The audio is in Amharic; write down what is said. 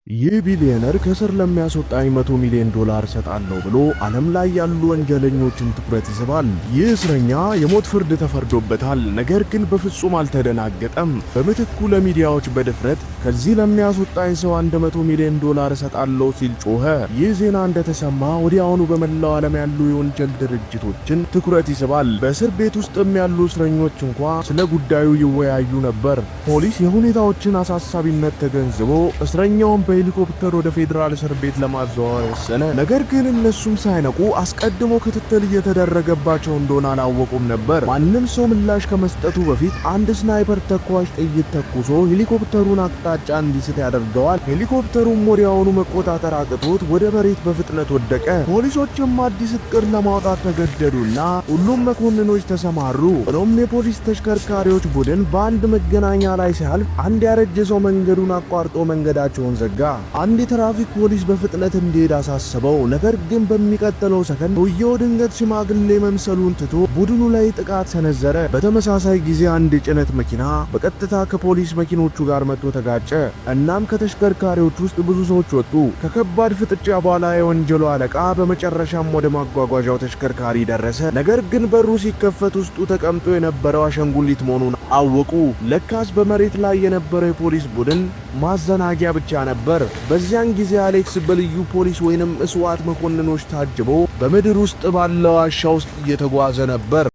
ይህ ቢሊዮነር ከስር ለሚያስወጣኝ $100 ሚሊዮን ሰጣለሁ ብሎ ዓለም ላይ ያሉ ወንጀለኞችን ትኩረት ይስባል። ይህ እስረኛ የሞት ፍርድ ተፈርዶበታል፣ ነገር ግን በፍጹም አልተደናገጠም። በምትኩ ለሚዲያዎች በድፍረት ከዚህ ለሚያስወጣኝ ሰው $100 ሚሊዮን ሰጣለሁ ሲል ጮኸ። ይህ ዜና እንደተሰማ ወዲያውኑ በመላው ዓለም ያሉ የወንጀል ድርጅቶችን ትኩረት ይስባል። በእስር ቤት ውስጥም ያሉ እስረኞች እንኳ ስለ ጉዳዩ ይወያዩ ነበር። ፖሊስ የሁኔታዎችን አሳሳቢነት ተገንዝቦ እስረኛውን በሄሊኮፕተር ወደ ፌደራል እስር ቤት ለማዘዋወር ወሰነ። ነገር ግን እነሱም ሳይነቁ አስቀድሞ ክትትል እየተደረገባቸው እንደሆነ አላወቁም ነበር። ማንም ሰው ምላሽ ከመስጠቱ በፊት አንድ ስናይፐር ተኳሽ ጥይት ተኩሶ ሄሊኮፕተሩን አቅጣጫ እንዲስት ያደርገዋል። ሄሊኮፕተሩም ወዲያውኑ መቆጣጠር አቅቶት ወደ መሬት በፍጥነት ወደቀ። ፖሊሶችም አዲስ እቅድ ለማውጣት ተገደዱና ሁሉም መኮንኖች ተሰማሩ። ሆኖም የፖሊስ ተሽከርካሪዎች ቡድን በአንድ መገናኛ ላይ ሲያልፍ አንድ ያረጀ ሰው መንገዱን አቋርጦ መንገዳቸውን ዘጋ። አንድ የትራፊክ ፖሊስ በፍጥነት እንዲሄድ አሳሰበው። ነገር ግን በሚቀጥለው ሰከንድ ሰውየው ድንገት ሽማግሌ መምሰሉን ትቶ ቡድኑ ላይ ጥቃት ሰነዘረ። በተመሳሳይ ጊዜ አንድ የጭነት መኪና በቀጥታ ከፖሊስ መኪኖቹ ጋር መጥቶ ተጋጨ። እናም ከተሽከርካሪዎች ውስጥ ብዙ ሰዎች ወጡ። ከከባድ ፍጥጫ በኋላ የወንጀሉ አለቃ በመጨረሻም ወደ ማጓጓዣው ተሽከርካሪ ደረሰ። ነገር ግን በሩ ሲከፈት ውስጡ ተቀምጦ የነበረው አሻንጉሊት መሆኑን አወቁ። ለካስ በመሬት ላይ የነበረው የፖሊስ ቡድን ማዘናጊያ ብቻ ነበር። በዚያን ጊዜ አሌክስ በልዩ ፖሊስ ወይንም እስዋት መኮንኖች ታጅቦ በምድር ውስጥ ባለው ዋሻ ውስጥ እየተጓዘ ነበር።